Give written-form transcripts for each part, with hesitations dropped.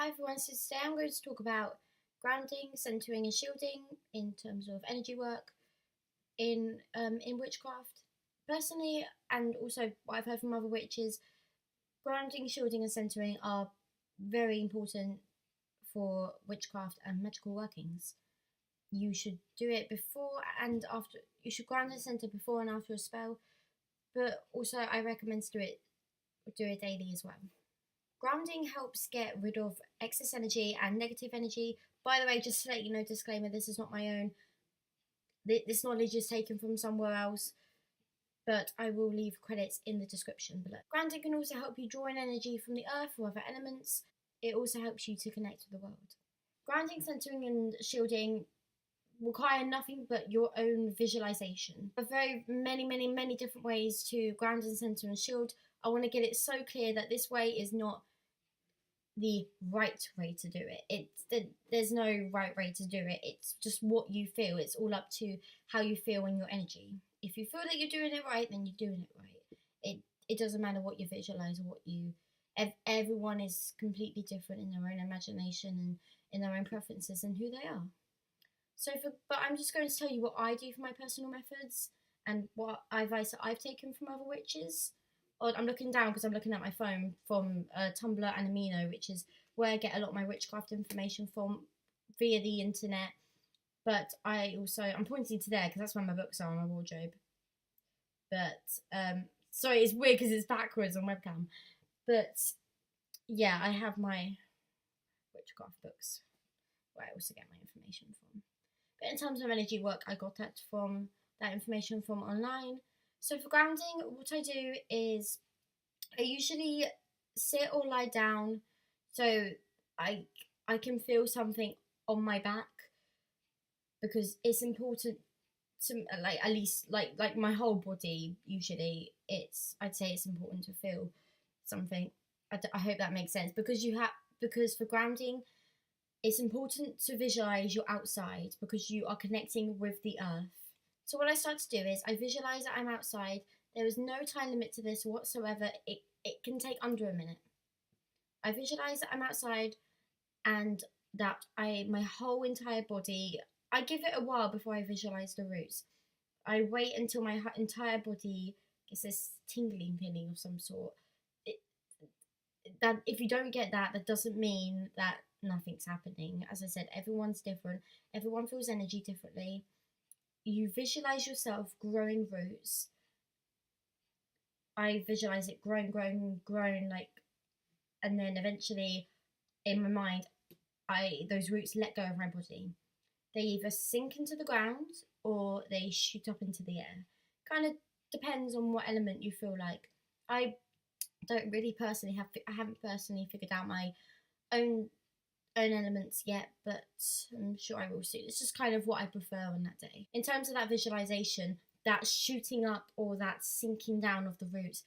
Hi everyone, so today I'm going to talk about grounding, centering and shielding in terms of energy work in witchcraft. Personally, and also what I've heard from other witches, grounding, shielding and centering are very important for witchcraft and magical workings. You should do it before and after. You should ground and center before and after a spell, but also I recommend to do it daily as well. Grounding helps get rid of excess energy and negative energy. By the way, just to let you know, disclaimer, this is not my own. This knowledge is taken from somewhere else, but I will leave credits in the description below. Grounding can also help you draw in energy from the earth or other elements. It also helps you to connect with the world. Grounding, centering and shielding require nothing but your own visualization. There are very many different ways to ground and center and shield. I want to get it so clear that this way is not the right way to do it. There's no right way to do it. It's just what you feel. It's all up to how you feel in your energy. If you feel that you're doing it right, then you're doing it right. It doesn't matter what you visualize or what you. Everyone is completely different in their own imagination and in their own preferences and who they are. But I'm just going to tell you what I do for my personal methods and what advice that I've taken from other witches. I'm looking down because I'm looking at my phone from Tumblr and Amino, which is where I get a lot of my witchcraft information from via the internet. But I'm pointing to there because that's where my books are in my wardrobe. But sorry, it's weird because it's backwards on webcam. But yeah, I have my witchcraft books where I also get my information from. But in terms of energy work, I got that information from online. So for grounding, what I do is I usually sit or lie down so I can feel something on my back, because it's important to at least my whole body. Usually I'd say it's important to feel something. I hope that makes sense, because for grounding it's important to visualize you're outside because you are connecting with the earth. So what I start to do is I visualize that I'm outside. There is no time limit to this whatsoever. It can take under a minute. I visualize that I'm outside and that my whole entire body, I give it a while before I visualize the roots. I wait until my entire body gets this tingling feeling of some sort. That if you don't get that, that doesn't mean that nothing's happening. As I said, everyone's different. Everyone feels energy differently. You visualize yourself growing roots. I visualize it growing, and then eventually, in my mind, those roots let go of my body. They either sink into the ground or they shoot up into the air. Kind of depends on what element you feel like. I haven't personally figured out my own elements yet, but I'm sure I will soon. It's just kind of what I prefer on that day. In terms of that visualization, that shooting up or that sinking down of the roots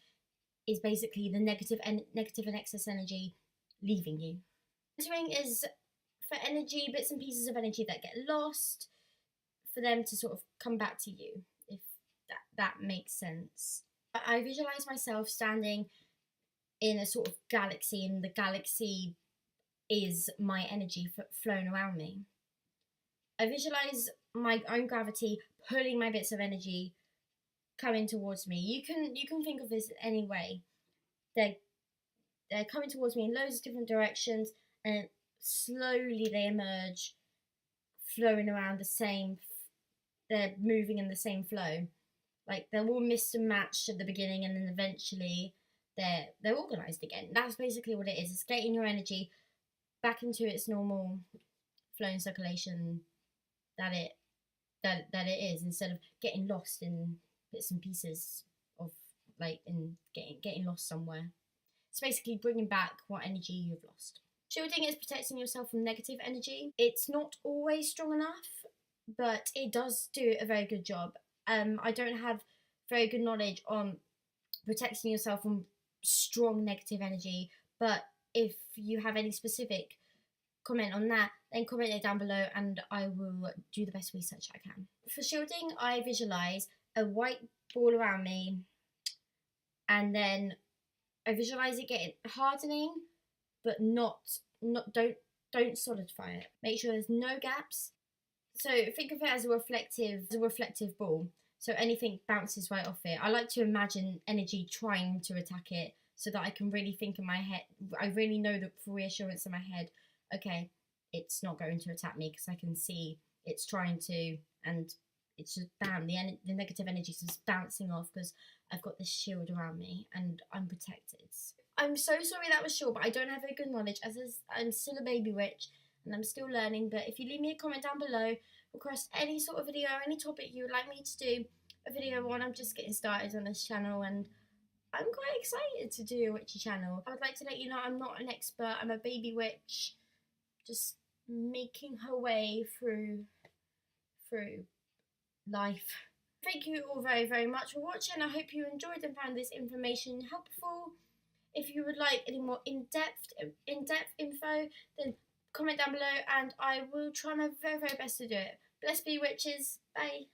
is basically the negative and excess energy leaving you. Entering is for energy, bits and pieces of energy that get lost, for them to sort of come back to you, if that makes sense. I visualize myself standing in a sort of galaxy, and the galaxy is my energy flowing around me. I visualize my own gravity pulling my bits of energy coming towards me. You can think of this any way. They're coming towards me in loads of different directions, and slowly they emerge, flowing around they're moving in the same flow. Like they're all mixed and matched at the beginning, and then eventually they're organized again. That's basically what it is. It's getting your energy back into its normal flowing circulation that it is, instead of getting lost in bits and pieces of in getting lost somewhere. It's basically bringing back what energy you've lost. Shielding is protecting yourself from negative energy. It's not always strong enough, but it does do a very good job. I don't have very good knowledge on protecting yourself from strong negative energy, but if you have any specific comment on that, then comment it down below and I will do the best research I can. For shielding, I visualize a white ball around me, and then I visualize it getting hardening, but not don't solidify it. Make sure there's no gaps. So think of it as a reflective ball. So anything bounces right off it. I like to imagine energy trying to attack it, so that I can really think in my head. I really know that for reassurance in my head. Okay, it's not going to attack me because I can see it's trying to, and it's just bam. The negative energy is just bouncing off because I've got this shield around me and I'm protected. I'm so sorry that was short, but I don't have very good knowledge as I'm still a baby witch and I'm still learning. But if you leave me a comment down below, request any sort of video, any topic you would like me to do a video on. I'm just getting started on this channel and I'm quite excited to do a witchy channel. I would like to let you know I'm not an expert. I'm a baby witch, just making her way through life. Thank you all very, very much for watching. I hope you enjoyed and found this information helpful. If you would like any more in-depth info, then comment down below and I will try my very, very best to do it. Bless be witches. Bye.